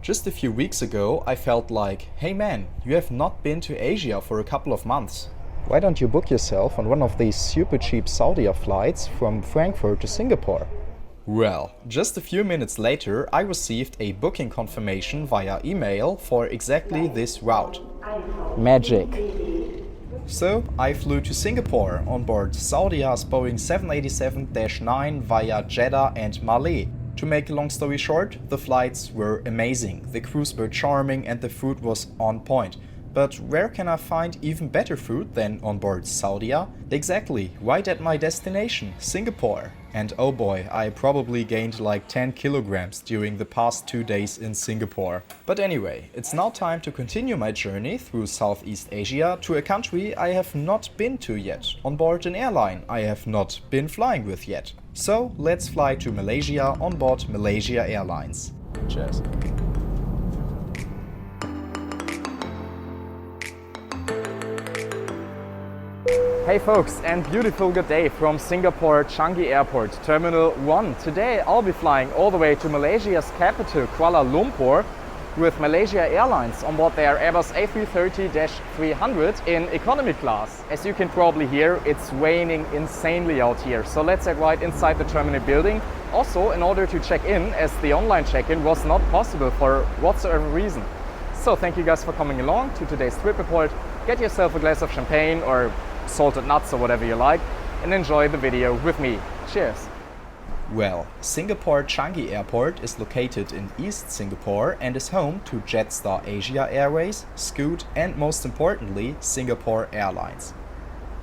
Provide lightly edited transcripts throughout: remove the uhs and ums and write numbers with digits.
Just a few weeks ago, I felt like, hey man, you have not been to Asia for a couple of months. Why don't you book yourself on one of these super cheap Saudi flights from Frankfurt to Singapore? Well, just a few minutes later, I received a booking confirmation via email for exactly this route. Magic. So, I flew to Singapore on board Saudia's Boeing 787-9 via Jeddah and Malé. To make a long story short, the flights were amazing, the crews were charming and the food was on point. But where can I find even better food than on board Saudia? Exactly, right at my destination, Singapore. And oh boy, I probably gained like 10 kilograms during the past 2 days in Singapore. But anyway, it's now time to continue my journey through Southeast Asia to a country I have not been to yet, on board an airline I have not been flying with yet. So let's fly to Malaysia on board Malaysia Airlines. Cheers. Hey folks, and beautiful good day from Singapore Changi Airport, Terminal 1. Today I'll be flying all the way to Malaysia's capital, Kuala Lumpur, with Malaysia Airlines on board their Airbus A330-300 in economy class. As you can probably hear, it's raining insanely out here, so let's head right inside the terminal building. Also, in order to check in, as the online check-in was not possible for whatsoever reason. So thank you guys for coming along to today's trip report. Get yourself a glass of champagne or salted nuts or whatever you like, and enjoy the video with me. Cheers! Well, Singapore Changi Airport is located in East Singapore and is home to Jetstar Asia Airways, Scoot and most importantly Singapore Airlines.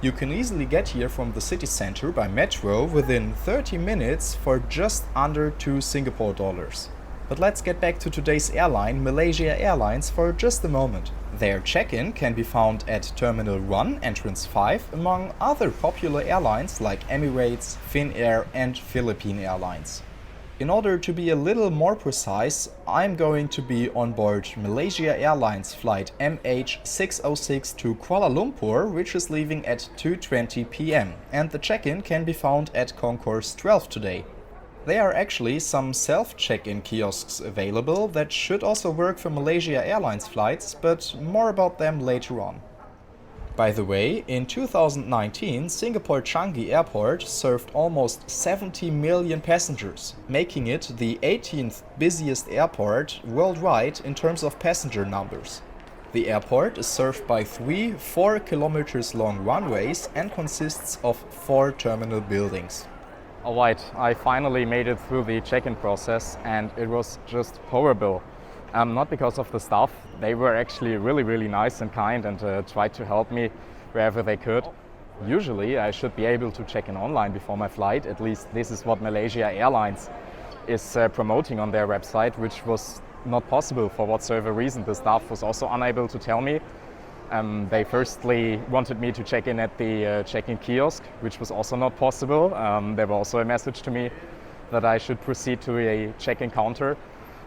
You can easily get here from the city center by metro within 30 minutes for just under $2 Singapore dollars. But let's get back to today's airline, Malaysia Airlines, for just a moment. Their check-in can be found at Terminal 1, Entrance 5, among other popular airlines like Emirates, Finnair and Philippine Airlines. In order to be a little more precise, I'm going to be on board Malaysia Airlines flight MH606 to Kuala Lumpur, which is leaving at 2:20 p.m. and the check-in can be found at Concourse 12 today. There are actually some self-check-in kiosks available that should also work for Malaysia Airlines flights, but more about them later on. By the way, in 2019, Singapore Changi Airport served almost 70 million passengers, making it the 18th busiest airport worldwide in terms of passenger numbers. The airport is served by 3 4 kilometers long runways and consists of 4 terminal buildings. Alright, I finally made it through the check-in process and it was just horrible. Not because of the staff, they were actually really nice and kind and tried to help me wherever they could. Usually I should be able to check in online before my flight, at least this is what Malaysia Airlines is promoting on their website, which was not possible for whatsoever reason. The staff was also unable to tell me. They firstly wanted me to check in at the check-in kiosk, which was also not possible. There was also a message to me that I should proceed to a check-in counter,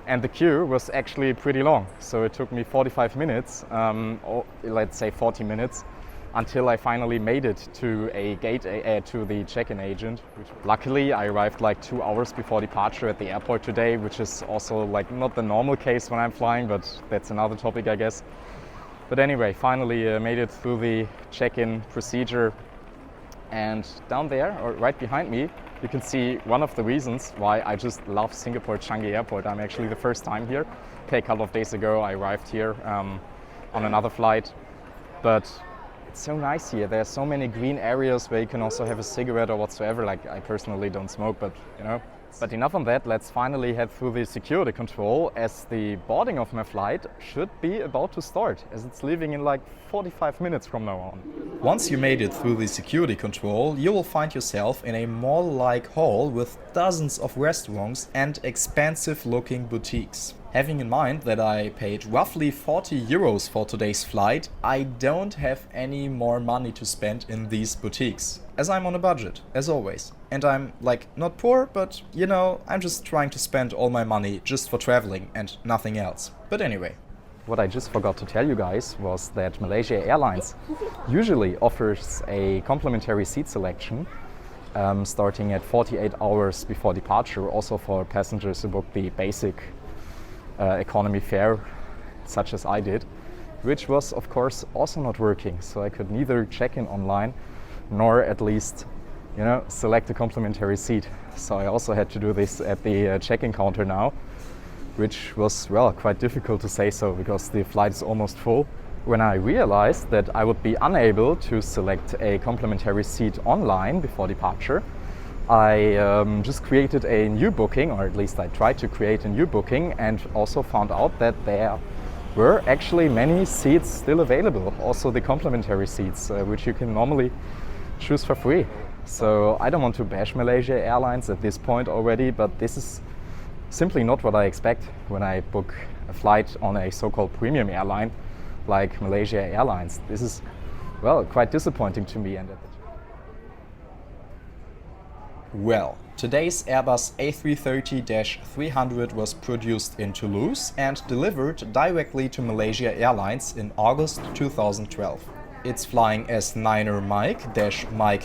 and the queue was actually pretty long. So it took me 45 minutes, or let's say 40 minutes, until I finally made it to a gate to the check-in agent. Luckily, I arrived like 2 hours before departure at the airport today, which is also like not the normal case when I'm flying, but that's another topic, I guess. But anyway, finally made it through the check-in procedure, and down there, or right behind me, you can see one of the reasons why I just love Singapore Changi Airport. I'm actually the first time here. Okay, a couple of days ago I arrived here on another flight, but it's so nice here. There are so many green areas where you can also have a cigarette or whatsoever. Like, I personally don't smoke, but you know. But enough on that, let's finally head through the security control, as the boarding of my flight should be about to start, as it's leaving in like 45 minutes from now on. Once you made it through the security control, you will find yourself in a mall-like hall with dozens of restaurants and expensive-looking boutiques. Having in mind that I paid roughly 40 euros for today's flight, I don't have any more money to spend in these boutiques, as I'm on a budget, as always. And I'm like not poor, but you know, I'm just trying to spend all my money just for traveling and nothing else. But anyway. What I just forgot to tell you guys was that Malaysia Airlines usually offers a complimentary seat selection starting at 48 hours before departure, also for passengers who book the basic economy fare, such as I did, which was of course also not working. So I could neither check in online nor at least, you know, select a complimentary seat. So I also had to do this at the check-in counter now, which was, well, quite difficult to say so because the flight is almost full. When I realized that I would be unable to select a complimentary seat online before departure, I just created a new booking, or at least I tried to create a new booking, and also found out that there were actually many seats still available, also the complimentary seats, which you can normally choose for free. So I don't want to bash Malaysia Airlines at this point already, but this is simply not what I expect when I book a flight on a so-called premium airline like Malaysia Airlines. This is, well, quite disappointing to me. Well, today's Airbus A330-300 was produced in Toulouse and delivered directly to Malaysia Airlines in August 2012. It's flying as Niner Mike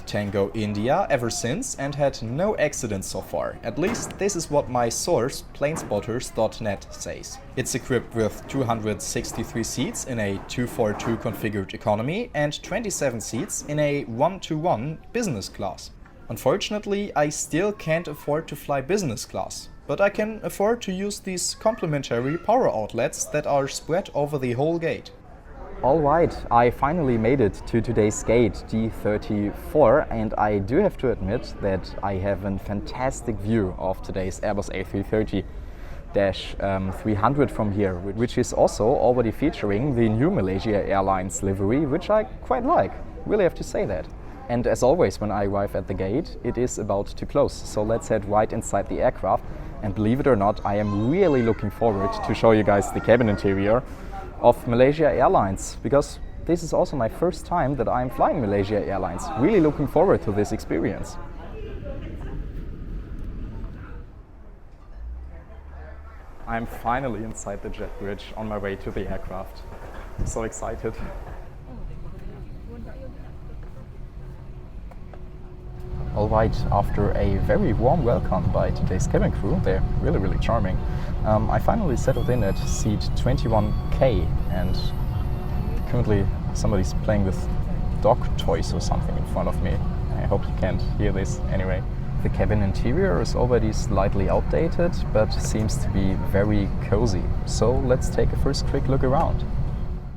Tango India ever since and had no accidents so far. At least this is what my source, planespotters.net, says. It's equipped with 263 seats in a 242 configured economy and 27 seats in a 121 business class. Unfortunately, I still can't afford to fly business class, but I can afford to use these complementary power outlets that are spread over the whole gate. Alright, I finally made it to today's gate, D34, and I do have to admit that I have a fantastic view of today's Airbus A330-300 from here, which is also already featuring the new Malaysia Airlines livery, which I quite like, really have to say that. And as always, when I arrive at the gate, it is about to close, so let's head right inside the aircraft, and believe it or not, I am really looking forward to show you guys the cabin interior of Malaysia Airlines, because this is also my first time that I'm flying Malaysia Airlines. Really looking forward to this experience. I'm finally inside the jet bridge on my way to the aircraft. I'm so excited. Alright, after a very warm welcome by today's cabin crew, they're really charming, I finally settled in at seat 21K, and currently somebody's playing with dog toys or something in front of me. I hope you can't hear this anyway. The cabin interior is already slightly outdated, but seems to be very cozy. So let's take a first quick look around.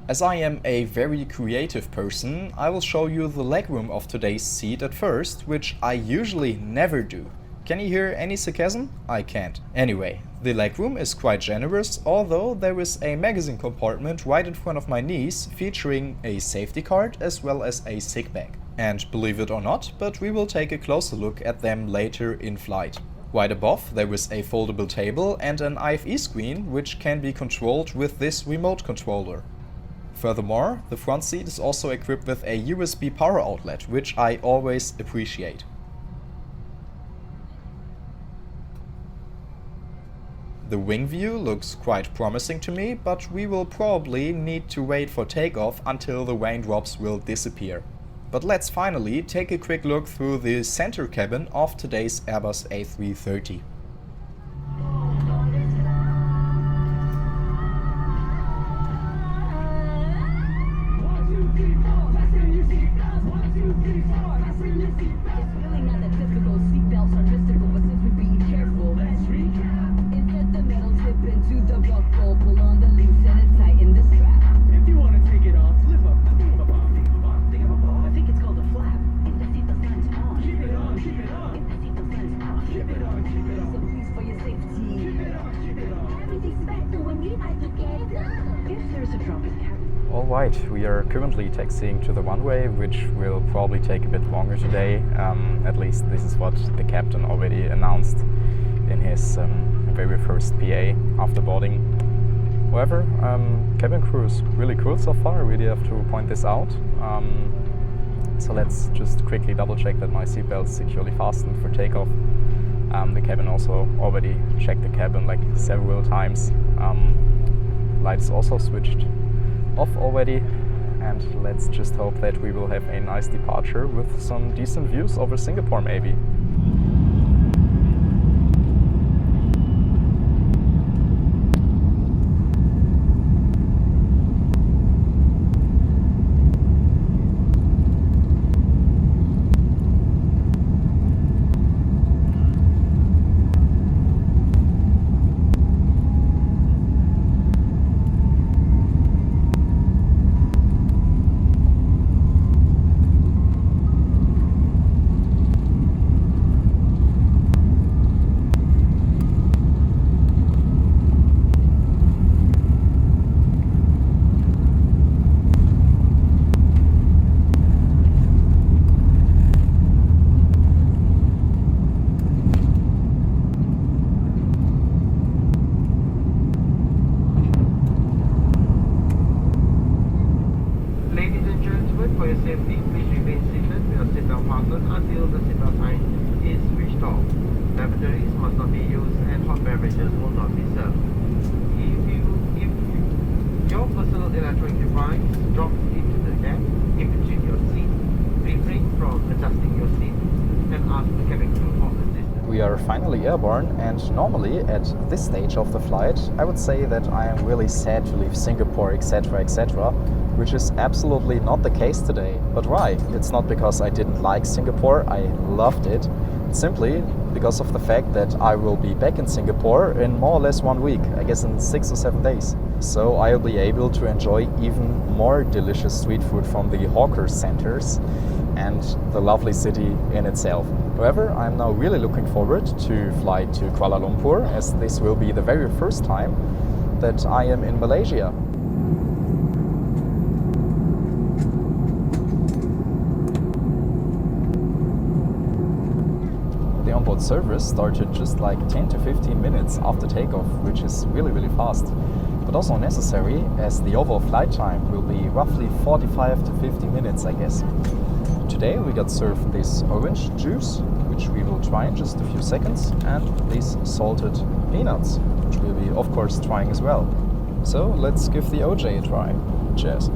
As I am a very creative person, I will show you the legroom of today's seat at first, which I usually never do. Can you hear any sarcasm? I can't. Anyway, the legroom is quite generous, although there is a magazine compartment right in front of my knees featuring a safety card as well as a sick bag. And believe it or not, but we will take a closer look at them later in flight. Right above there is a foldable table and an IFE screen which can be controlled with this remote controller. Furthermore, the front seat is also equipped with a USB power outlet, which I always appreciate. The wing view looks quite promising to me, but we will probably need to wait for takeoff until the raindrops will disappear. But let's finally take a quick look through the center cabin of today's Airbus A330. Alright, we are currently taxiing to the runway, which will probably take a bit longer today. At least this is what the captain already announced in his very first PA after boarding. However, cabin crew is really cool so far, I really have to point this out. So let's just quickly double check that my seatbelt is securely fastened for takeoff. The cabin also already checked the cabin like several times. Lights also switched off already, and let's just hope that we will have a nice departure with some decent views over Singapore maybe. electronic device drops into the gap in between your seat. Refrain from adjusting your seat and ask the cabin crew for assistance. We are finally airborne, and normally at this stage of the flight I would say that I am really sad to leave Singapore, etc, etc, which is absolutely not the case today. But why? It's not because I didn't like Singapore, I loved it. It's simply because of the fact that I will be back in Singapore in more or less 1 week, I guess in 6 or 7 days. So I'll be able to enjoy even more delicious street food from the hawker centers and the lovely city in itself. However, I'm now really looking forward to fly to Kuala Lumpur, as this will be the very first time that I am in Malaysia. The onboard service started just like 10 to 15 minutes after takeoff, which is really fast, but also necessary, as the overall flight time will be roughly 45 to 50 minutes, I guess. Today we got served this orange juice, which we will try in just a few seconds, and these salted peanuts, which we'll be of course trying as well. So let's give the OJ a try. Cheers.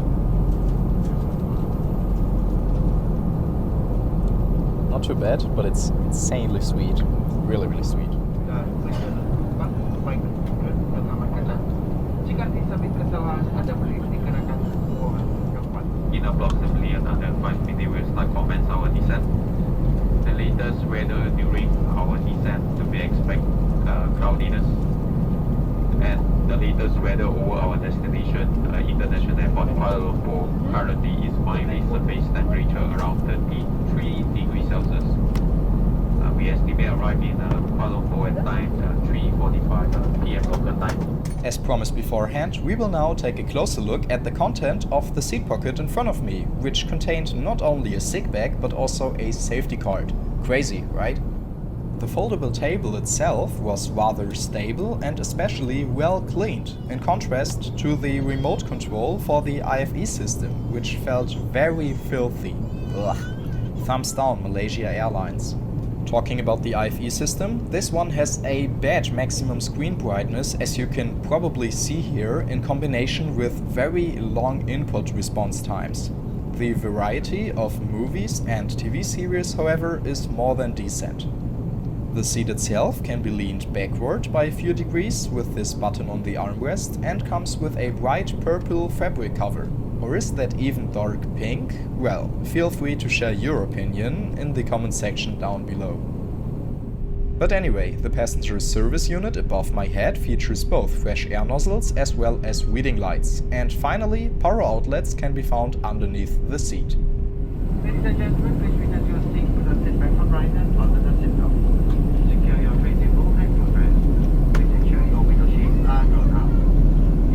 Not too bad, but it's insanely sweet. Really sweet. In approximately another 5 minutes, we'll start commence our descent. The latest weather during our descent to be expect cloudiness, and the latest weather over our destination, International Airport Kuala Lumpur, currently is mildly surface temperature around 33 degrees Celsius. We estimate arriving in Kuala Lumpur at time 3:45 p.m. local time. As promised beforehand, we will now take a closer look at the content of the seat pocket in front of me, which contained not only a sick bag but also a safety card. Crazy, right? The foldable table itself was rather stable and especially well cleaned, in contrast to the remote control for the IFE system, which felt very filthy. Ugh. Thumbs down, Malaysia Airlines. Talking about the IFE system, this one has a bad maximum screen brightness, as you can probably see here, in combination with very long input response times. The variety of movies and TV series, however, is more than decent. The seat itself can be leaned backward by a few degrees with this button on the armrest, and comes with a bright purple fabric cover. Or is that even dark pink? Well, feel free to share your opinion in the comment section down below. But anyway, the passenger service unit above my head features both fresh air nozzles as well as reading lights. And finally, power outlets can be found underneath the seat. Ladies and gentlemen, please return to your seat with a seatbelt on right and fasten the seatbelt. Secure your tray table and footrest. Please ensure your window shades are drawn out.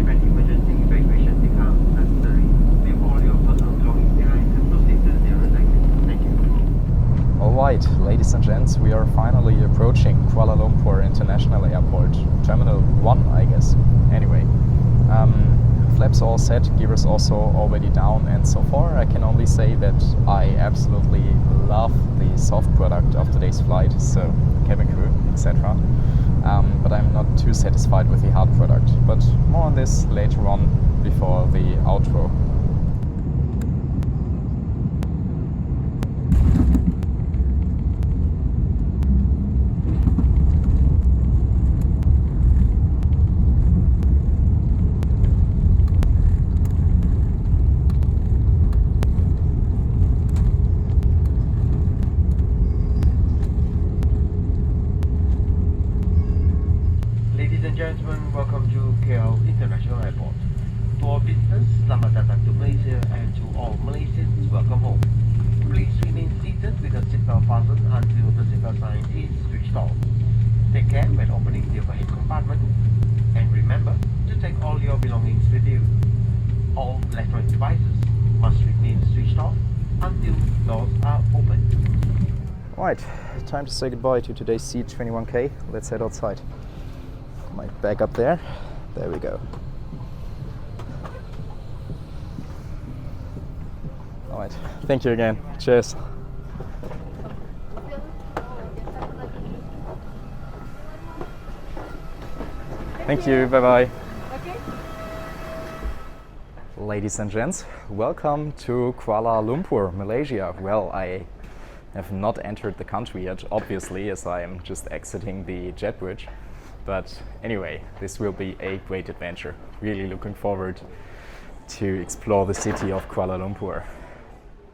If an emergency evacuation becomes necessary, leave all your personal belongings behind and proceed to the nearest exit. Thank you. Alright, ladies and gents, we are finally approaching Kuala Lumpur International Airport. Terminal 1, I guess. Anyway, flaps all set, gears also already down, and so far I can only say that I absolutely love the soft product of today's flight, so cabin crew, etc. But I'm not too satisfied with the hard product. But more on this later on, before the outro. Ladies and gentlemen, welcome to KL International Airport. To all visitors, selamat datang to Malaysia, and to all Malaysians, welcome home. Please remain seated with the seatbelt fastened until the seatbelt sign is switched off. Take care when opening the overhead compartment, and remember to take all your belongings with you. All electronic devices must remain switched off until doors are open. Alright, time to say goodbye to today's C21K. Let's head outside. My bag up there. There we go. Alright, thank you again. Cheers. Thank you, bye bye. Ladies and gents, welcome to Kuala Lumpur, Malaysia. Well, I have not entered the country yet, obviously, as I am just exiting the jet bridge. But anyway, this will be a great adventure. Really looking forward to explore the city of Kuala Lumpur.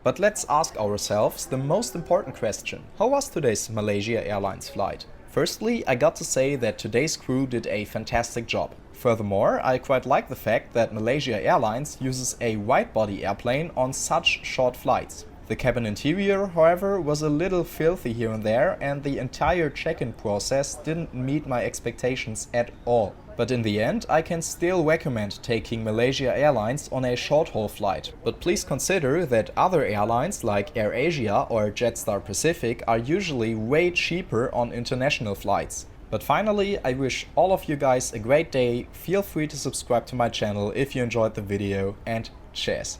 But let's ask ourselves the most important question. How was today's Malaysia Airlines flight? Firstly, I got to say that today's crew did a fantastic job. Furthermore, I quite like the fact that Malaysia Airlines uses a wide-body airplane on such short flights. The cabin interior, however, was a little filthy here and there, and the entire check-in process didn't meet my expectations at all. But in the end, I can still recommend taking Malaysia Airlines on a short-haul flight. But please consider that other airlines like AirAsia or Jetstar Pacific are usually way cheaper on international flights. But finally, I wish all of you guys a great day. Feel free to subscribe to my channel if you enjoyed the video, and cheers!